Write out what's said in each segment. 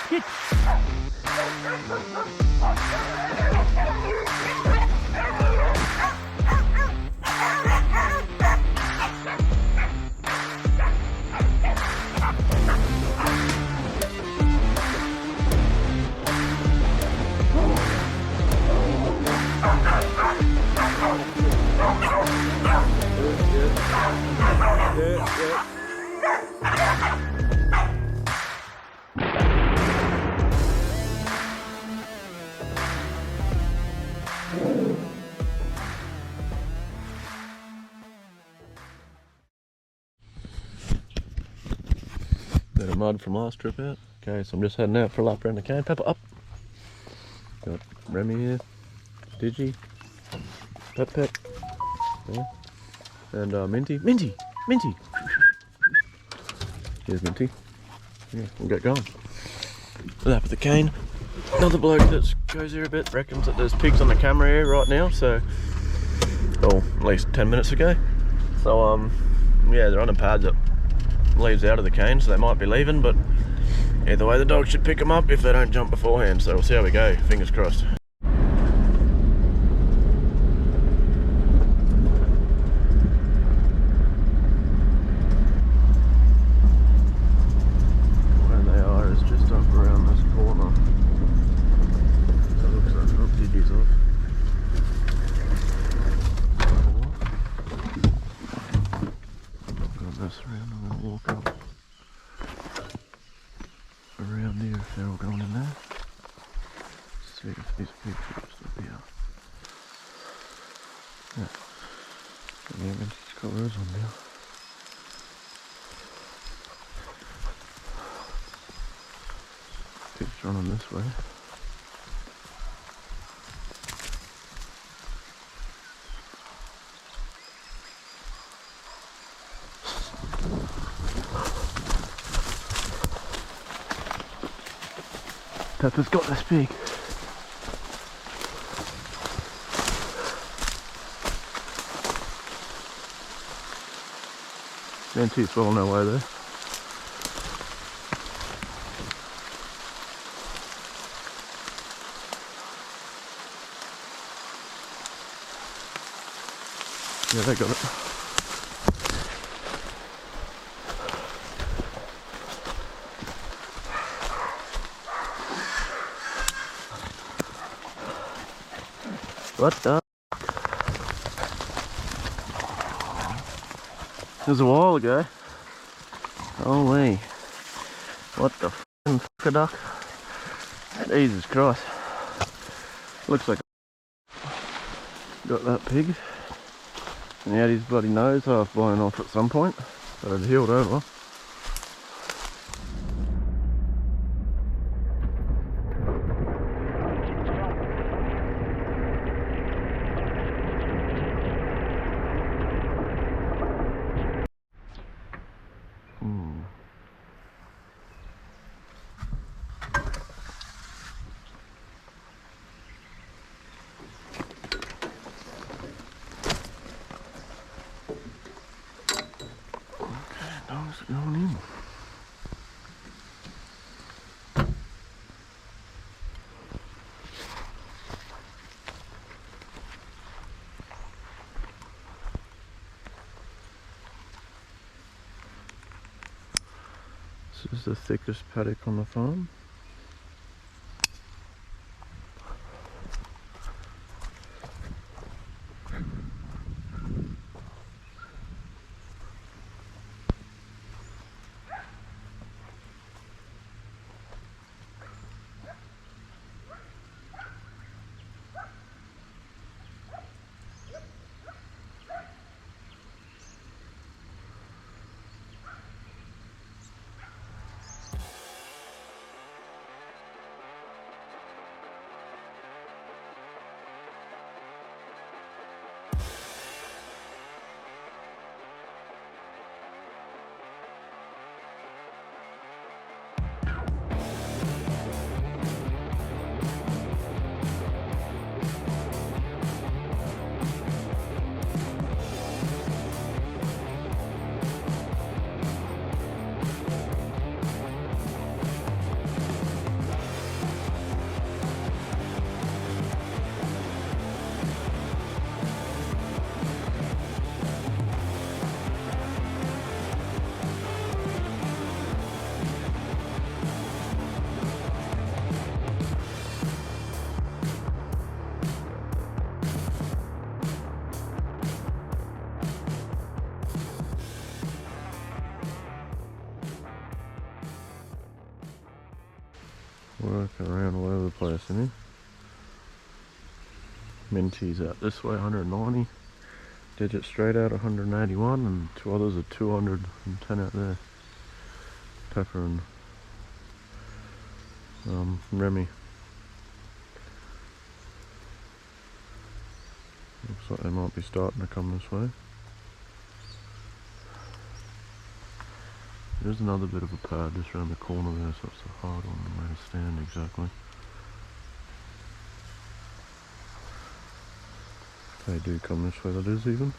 Shit. Bit of mud from last trip out. Okay, so I'm just heading out for a lap around the cane. Pepper up. Got Remy here, Digi, Pep, yeah. And Minty. Here's Minty. Yeah, we'll get going. Lap of the cane. Another bloke that goes here a bit reckons that there's pigs on the camera here right now, so, well, at least 10 minutes ago. So, yeah, they're on the pads that leaves out of the cane, so they might be leaving, but either way the dog should pick them up if they don't jump beforehand, so we'll see how we go, fingers crossed. Where they are is just up around this corner. So it looks like, oh, Digi's off. This around, I'm going to walk up around here if they're all going in there. See if these pigs are still here. Yeah, she's got hers on now. Pigs running this way. Pepper's got this pig. Minty's well on her way there. Yeah, they got it. What the? It was a while ago. Holy. What the f***ing fucker duck? Jesus Christ. Looks like got that pig. And he had his bloody nose half blown off at some point. But it healed over. Going in. This is the thickest paddock on the farm. Working around all over the place, isn't he? Minty's out this way, 190. Digit straight out, 181, and two others are 210 out there. Pepper and Remy. Looks like they might be starting to come this way. There's another bit of a pad just around the corner there, so it's a hard one where to stand exactly. They do come this way, that is even.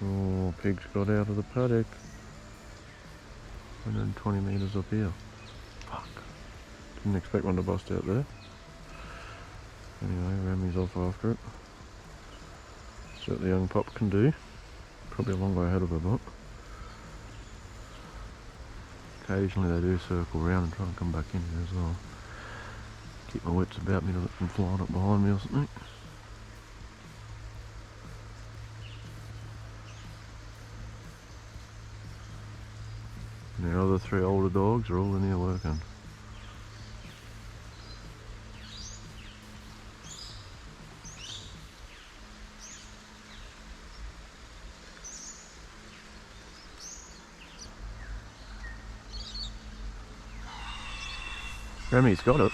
Oh, pigs got out of the paddock. 120 metres up here. Fuck. Didn't expect one to bust out there. Anyway, Remy's off after it. See what the young pup can do. Probably a long way ahead of her, but occasionally they do circle around and try and come back in here as well. Keep my wits about me to let them fly up behind me or something. And the other three older dogs are all in here working. Remy's got it.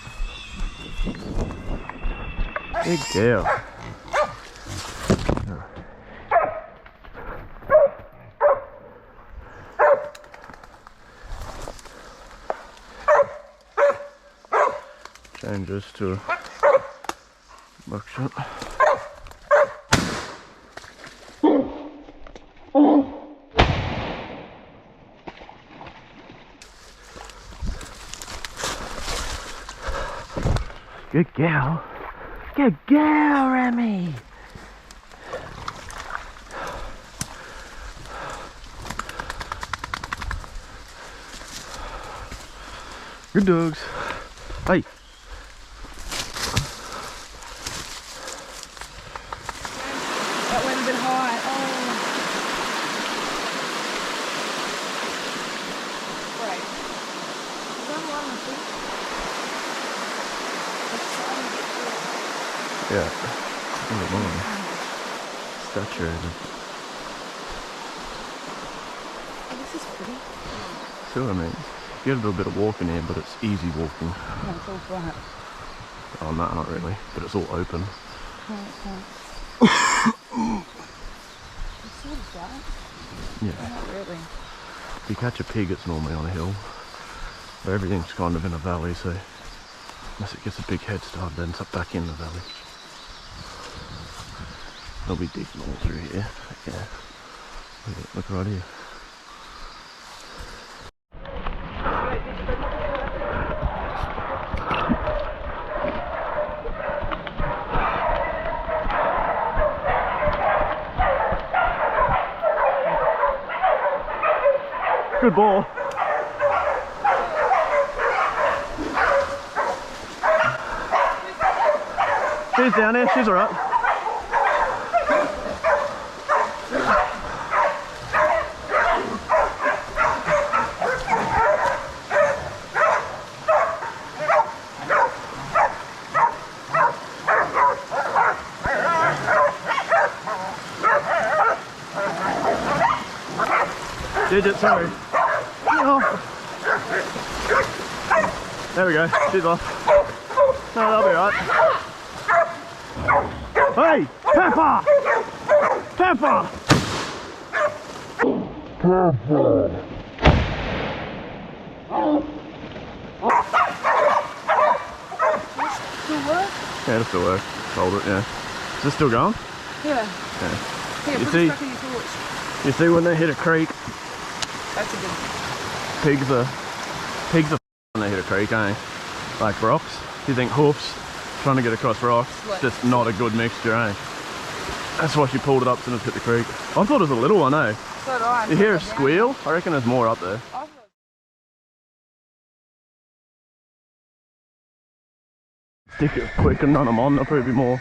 Big girl. Change this to a buckshot. Good gal. Good gal, Remy. Good dogs. Hey. That went a bit high. Oh. Right. Done one, I think. Yeah. Look at mine. Statue even. Oh, this is pretty. See what I mean? You get a little bit of walking here, but it's easy walking. No, it's all flat. Oh, no, not really. But it's all open. No, it's not. It's sort of flat. Yeah. Not really. If you catch a pig, it's normally on a hill. But everything's kind of in a valley, so unless it gets a big head start, then it's up back in the valley. They'll be digging all through here. Yeah. Look right here. Good ball. She's down there, she's alright. Digit, sorry. Oh. There we go, she's off. No, that'll be right. Hey, Pepper! Pepper! Pepper! Still work? Yeah, it'll still work. Hold it, yeah. Is this still going? Yeah. Yeah. Here, You put see- it back in your torch. You see when they hit a creek, That's a good one. pigs are when they hit a creek, eh? Like rocks. You think hoofs, trying to get across rocks. What? Just not a good mixture, eh? That's why she pulled it up as soon as it hit the creek. I thought it was a little one, eh? So did I. You hear a squeal? I reckon there's more up there. Stick it quick and run them on, there'll probably be more.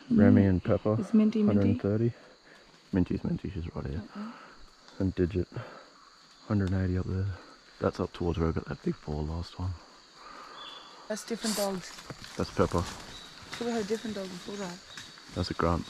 Remy and Pepper. It's minty, minty. 130. Minty's minty, she's right here. And Digit, 180 up there. That's up towards where I got that big four last one. That's different dogs. That's Pepper. Should we have a different dog before that? That's a grunt.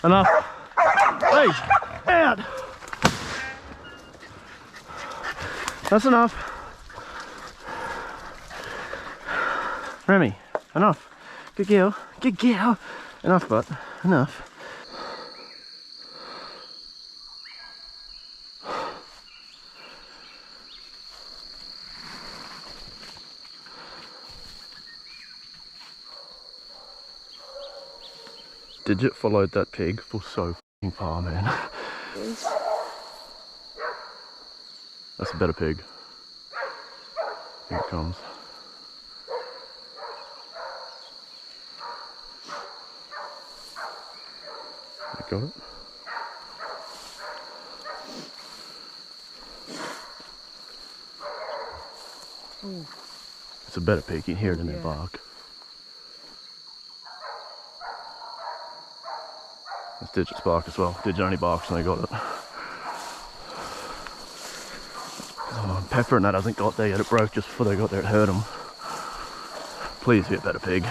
Enough. Hey, out. That's enough. Remy, enough. Good girl. Good girl. Enough, but enough. Digit followed that pig for so f***ing far, man. That's a better pig. Here it comes. You got it? Ooh. It's a better pig, you can hear it in their bark. That's Digit's bark as well. Digit only barks when they got it. Oh, Pepper and that hasn't got there yet. It broke just before they got there. It hurt them. Please be a better pig.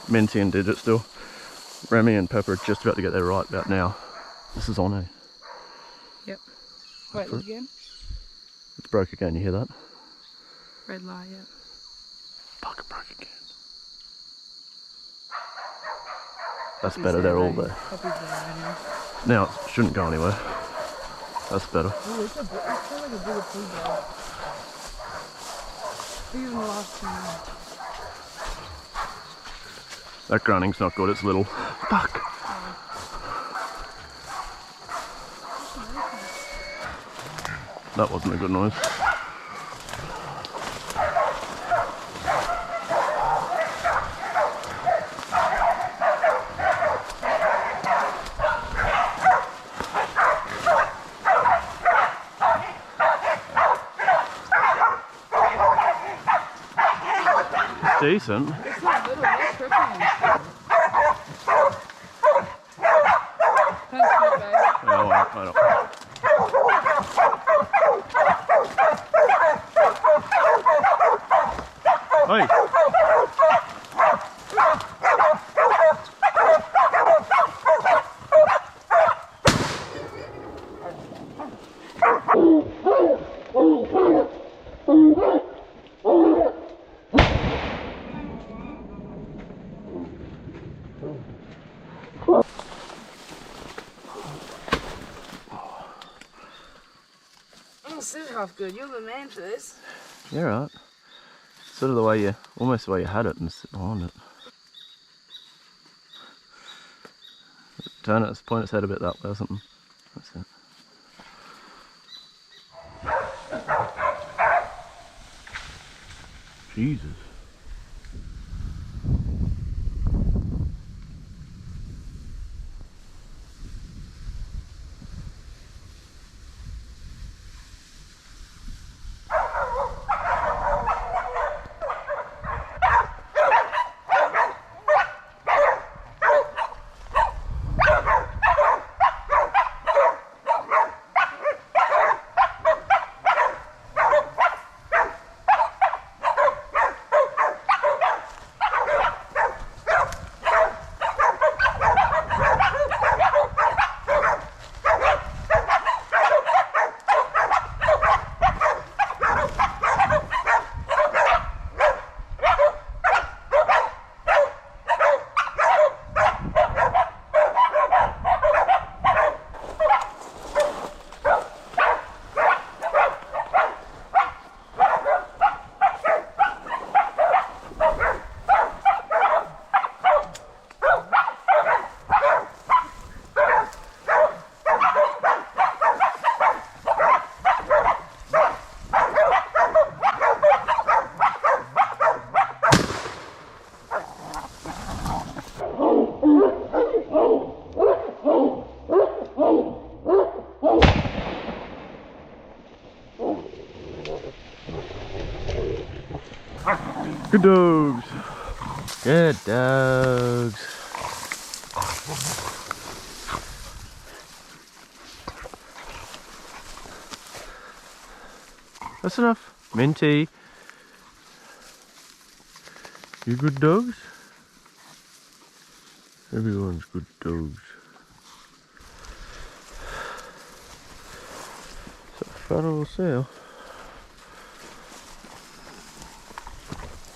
Minty and Digit still. Remy and Pepper are just about to get there right about now. This is on, eh? Yep. Wait, look again. It's broke again, you hear that? Red light, yeah. Fuck, it broke again. That's better, they're all there. Now it shouldn't go anywhere. That's better. Oh, it's kind of like a bigger pig though. Bigger than the last time. That grunting's not good, it's little. Fuck! That wasn't a good noise. Decent. It's not little, that's tripping. Thanks, babe. Yeah, well, I don't. Hey! off good. You're the man for this. Yeah, right. Sort of the way you, almost the way you had it and sitting on it. Turn it, point its head a bit that way or something. That's it. Jesus. Good dogs. Good dogs. That's enough. Minty. You good dogs? Everyone's good dogs. So far all sale.